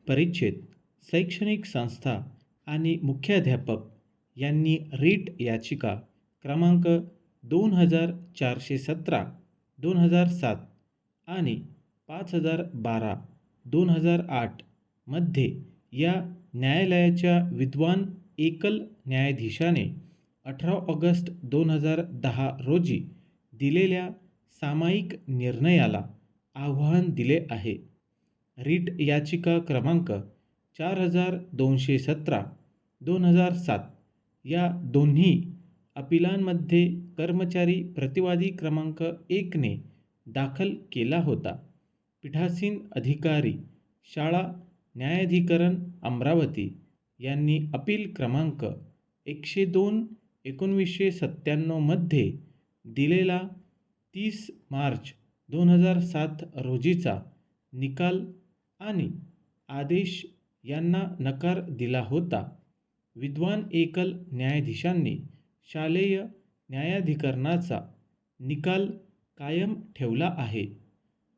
परिच्छेद, शैक्षणिक संस्था आणि मुख्याध्यापक यांनी रीट याचिका क्रमांक 2417 2007 आणि 5012 2008 मध्ये या न्यायालयाच्या विद्वान एकल न्यायाधीशाने 18 ऑगस्ट 2010 रोजी दिलेल्या सामायिक निर्णयाला आव्हान दिले आहे. रीट याचिका क्रमांक 4217 2007 या दोन्ही अपिलांमध्ये कर्मचारी प्रतिवादी क्रमांक 1 ने दाखल केला होता. पीठासीन अधिकारी शाळा न्यायाधिकरण अमरावती यांनी अपील क्रमांक 102/1997 मध्ये दिलेला 30 मार्च 2007 रोजीचा निकाल आणि आदेश यांना नकार दिला होता. विद्वान एकल न्यायाधीशांनी शालेय न्यायाधिकरणाचा निकाल कायम ठेवला आहे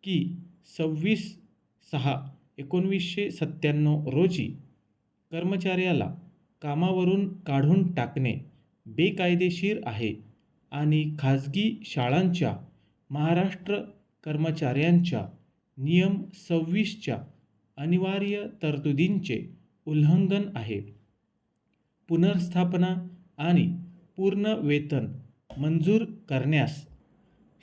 की 26/6/1997 रोजी कर्मचाऱ्याला कामावरून काढून टाकणे बेकायदेशीर आहे आणि खाजगी शाळांच्या महाराष्ट्र कर्मचाऱ्यांच्या नियम 26च्या अनिवार्य तरतुदींचे उल्लंघन आहे. पुनर्स्थापना आणि पूर्ण वेतन मंजूर करण्यास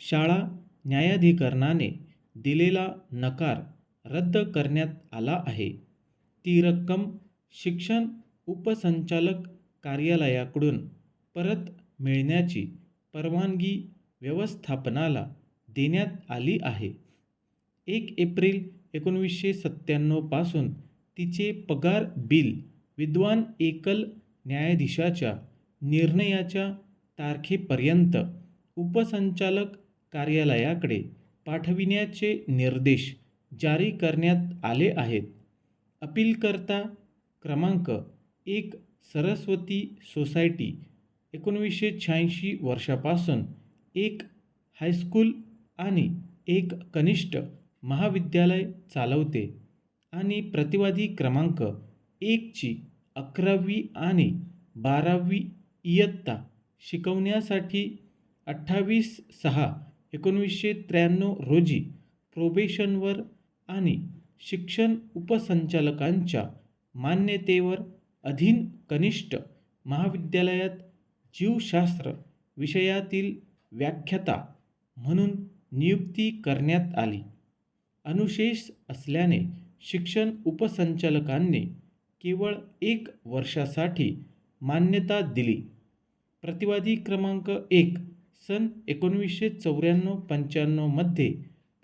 शाळा न्यायाधिकरणाने दिलेला नकार रद्द करण्यात आला आहे. ती रक्कम शिक्षण उपसंचालक कार्यालयाकडून परत मिळण्याची परवानगी व्यवस्थापनाला देण्यात आली आहे. 1 एप्रिल 1997 पासून तिचे पगार बिल विद्वान एकल न्यायाधीशाच्या निर्णयाच्या तारखेपर्यंत उपसंचालक कार्यालयाकडे पाठविण्याचे निर्देश जारी करण्यात आले आहेत. अपीलकर्ता क्रमांक 1 सरस्वती सोसायटी 1986 वर्षापासून एक हायस्कूल आणि एक कनिष्ठ महाविद्यालय चालवते आणि प्रतिवादी क्रमांक 1 ची 11वी आणि 12वी इयत्ता शिकवण्यासाठी 28/6/1993 रोजी प्रोबेशनवर आणि शिक्षण उपसंचालकांच्या मान्यतेवर अधीन कनिष्ठ महाविद्यालयात जीवशास्त्र विषयातील व्याख्याता म्हणून नियुक्ती करण्यात आली. अनुशेष असल्याने शिक्षण उपसंचालकांनी केवळ 1 वर्षासाठी मान्यता दिली. प्रतिवादी क्रमांक 1 सन 1994-95 मध्ये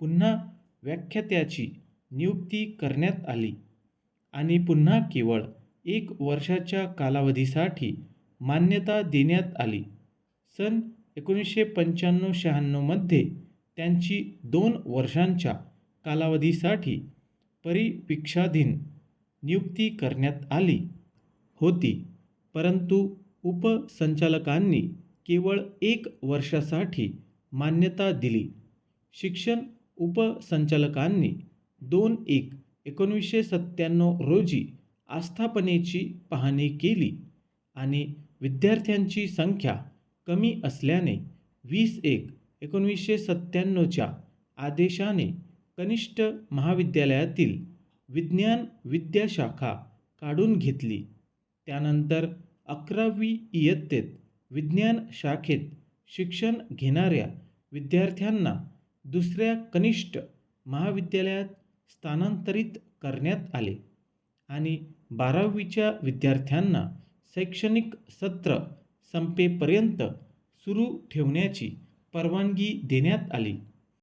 पुन्हा व्याख्यात्याची नियुक्ती करण्यात आली आणि पुन्हा केवळ 1 वर्षाच्या कालावधीसाठी मान्यता देण्यात आली. सन 1995-96 मध्ये त्यांची 2 वर्षांच्या कालावधीसाठी परिवीक्षाधीन नियुक्ती करण्यात आली होती, परंतु उपसंचालकांनी केवळ 1 वर्षासाठी मान्यता दिली. शिक्षण उपसंचालकांनी 2/1/1997 रोजी आस्थापनेची पाहणी केली आणि विद्यार्थ्यांची संख्या कमी असल्याने 20/1/1997 च्या आदेशाने कनिष्ठ महाविद्यालयातील विज्ञान विद्याशाखा काढून घेतली. त्यानंतर 11वी इयत्तेत विज्ञान शाखेत शिक्षण घेणाऱ्या विद्यार्थ्यांना दुसऱ्या कनिष्ठ महाविद्यालयात स्थानांतरित करण्यात आले आणि 12वीच्या विद्यार्थ्यांना शैक्षणिक सत्र संपेपर्यंत सुरू ठेवण्याची परवानगी देण्यात आली.